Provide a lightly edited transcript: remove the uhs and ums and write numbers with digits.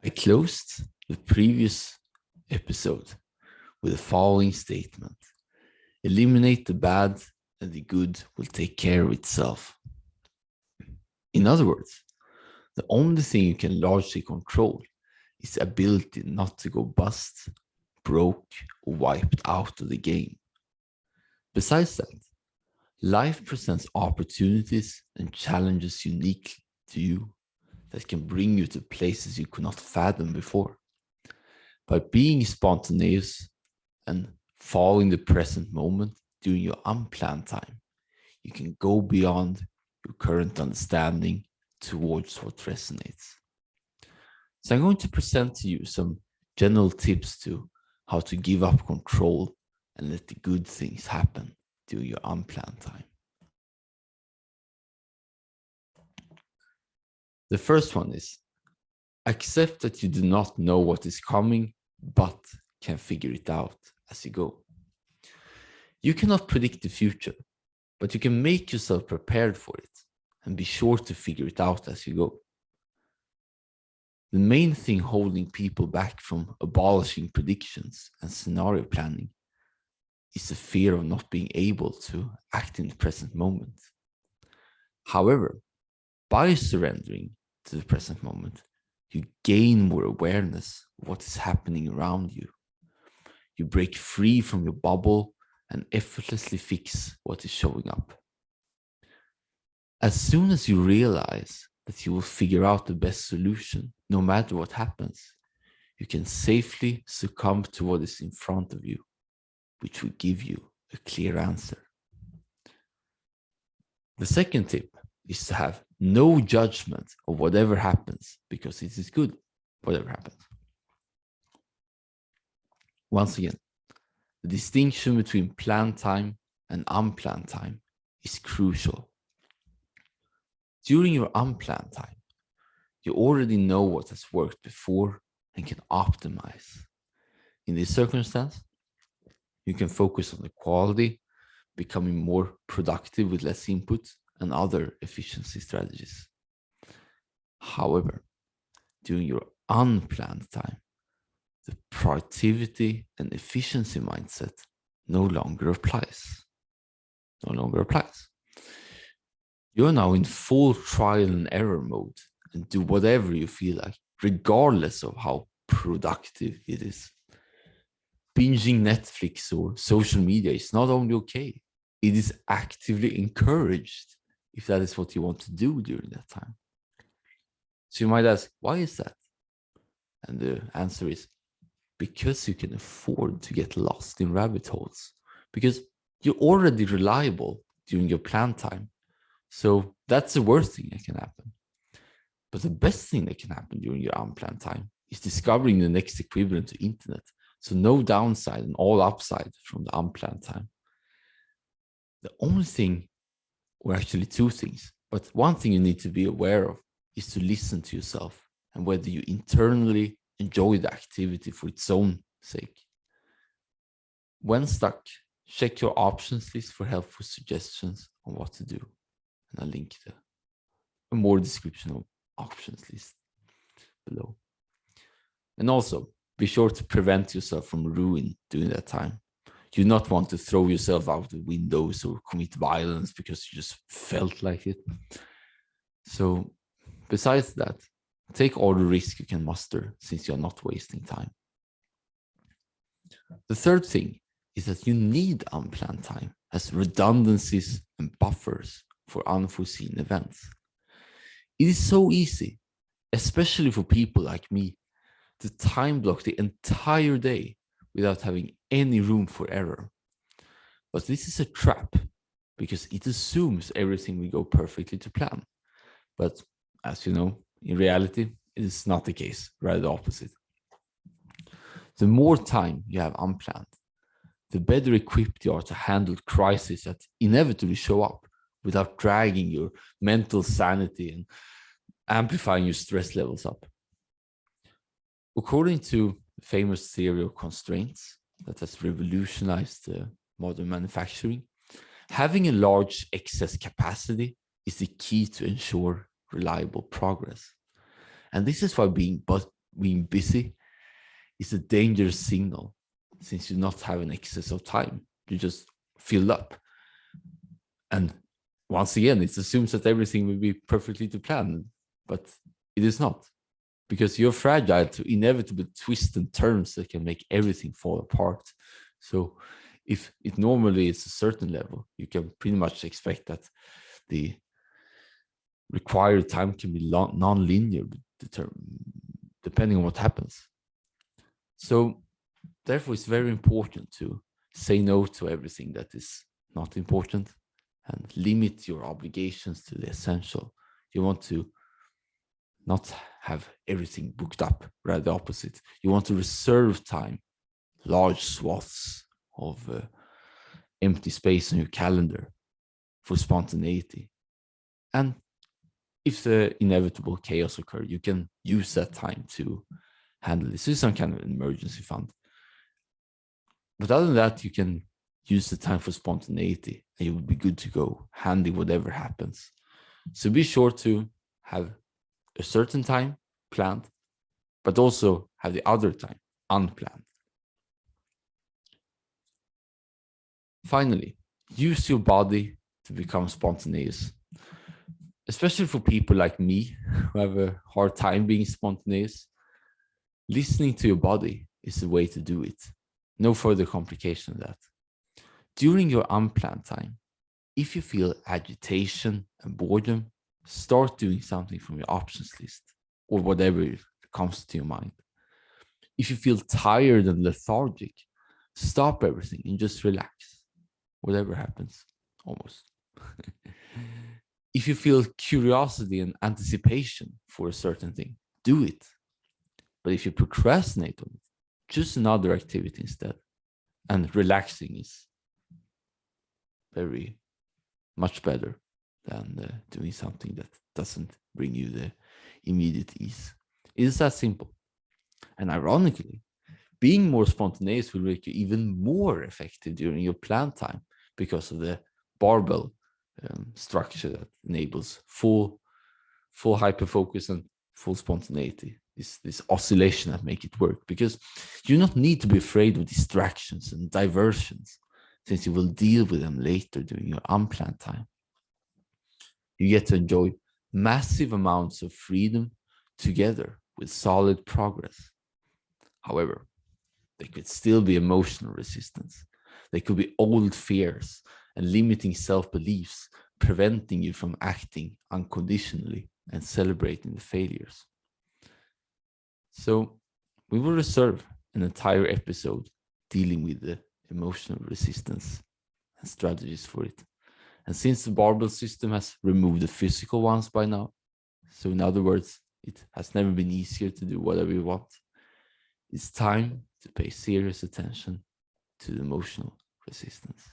I closed the previous episode with the following statement: eliminate the bad and the good will take care of itself. In other words, the only thing you can largely control is the ability not to go bust, broke, or wiped out of the game. Besides that, life presents opportunities and challenges unique to you that can bring you to places you could not fathom before. By being spontaneous and following the present moment during your unplanned time, you can go beyond your current understanding towards what resonates. So I'm going to present to you some general tips to how to give up control and let the good things happen during your unplanned time. The first one is accept that you do not know what is coming, but can figure it out as you go. You cannot predict the future, but you can make yourself prepared for it and be sure to figure it out as you go. The main thing holding people back from abolishing predictions and scenario planning is the fear of not being able to act in the present moment. However, by surrendering to the present moment, you gain more awareness of what is happening around you. You break free from your bubble and effortlessly fix what is showing up. As soon as you realize that you will figure out the best solution, no matter what happens, you can safely succumb to what is in front of you, which will give you a clear answer. The second tip is to have no judgment of whatever happens, because it is good, whatever happens. Once again, the distinction between planned time and unplanned time is crucial. During your unplanned time, you already know what has worked before and can optimize. In this circumstance, you can focus on the quality, becoming more productive with less input, and other efficiency strategies. However, during your unplanned time, the productivity and efficiency mindset no longer applies. You are now in full trial and error mode and do whatever you feel like, regardless of how productive it is. Binging Netflix or social media is not only okay, it is actively encouraged if that is what you want to do during that time. So you might ask, why is that? And the answer is because you can afford to get lost in rabbit holes, because you're already reliable during your planned time. So that's the worst thing that can happen. But the best thing that can happen during your unplanned time is discovering the next equivalent to internet. So no downside and all upside from the unplanned time. The only thing, or actually two things, but one thing you need to be aware of is to listen to yourself and whether you internally enjoy the activity for its own sake. When stuck, check your options list for helpful suggestions on what to do. And I'll link to a more description of options list below. And also, be sure to prevent yourself from ruin during that time. You do not want to throw yourself out the windows or commit violence because you just felt like it. So besides that, take all the risk you can muster since you're not wasting time. The third thing is that you need unplanned time as redundancies and buffers for unforeseen events. It is so easy, especially for people like me, to time block the entire day without having any room for error. But this is a trap because it assumes everything will go perfectly to plan. But as you know, in reality, it is not the case, rather the opposite. The more time you have unplanned, the better equipped you are to handle crises that inevitably show up without dragging your mental sanity and amplifying your stress levels up. According to the famous theory of constraints that has revolutionized modern manufacturing, having a large excess capacity is the key to ensure reliable progress. And this is why being being busy is a dangerous signal, since you not have an excess of time. You just fill up. And once again, it assumes that everything will be perfectly to plan, but it is not, because you're fragile to inevitable twists and turns that can make everything fall apart. So if it normally is a certain level, you can pretty much expect that the required time can be non-linear, depending on what happens. So therefore, it's very important to say no to everything that is not important and limit your obligations to the essential. You want to not have everything booked up, rather the opposite. You want to reserve time, large swaths of empty space on your calendar for spontaneity. And if the inevitable chaos occurs, you can use that time to handle this. It's some kind of emergency fund. But other than that, you can use the time for spontaneity and you will be good to go, handling whatever happens. So be sure to have a certain time planned, but also have the other time unplanned. Finally, use your body to become spontaneous, especially for people like me who have a hard time being spontaneous. Listening to your body is the way to do it. No further complication than that. During your unplanned time, if you feel agitation and boredom, start doing something from your options list or whatever comes to your mind. If you feel tired and lethargic, stop everything and just relax. Whatever happens, almost. If you feel curiosity and anticipation for a certain thing, do it. But if you procrastinate on it, choose another activity instead. And relaxing is very much better than doing something that doesn't bring you the immediate ease. It is that simple. And ironically, being more spontaneous will make you even more effective during your planned time because of the barbell structure that enables full hyperfocus and full spontaneity. This oscillation that make it work, because you do not need to be afraid of distractions and diversions, since you will deal with them later during your unplanned time. You get to enjoy massive amounts of freedom together with solid progress. However, there could still be emotional resistance. There could be old fears and limiting self-beliefs preventing you from acting unconditionally and celebrating the failures. So we will reserve an entire episode dealing with the emotional resistance and strategies for it. And since the barbell system has removed the physical ones by now, so in other words, it has never been easier to do whatever you want, it's time to pay serious attention to the emotional resistance.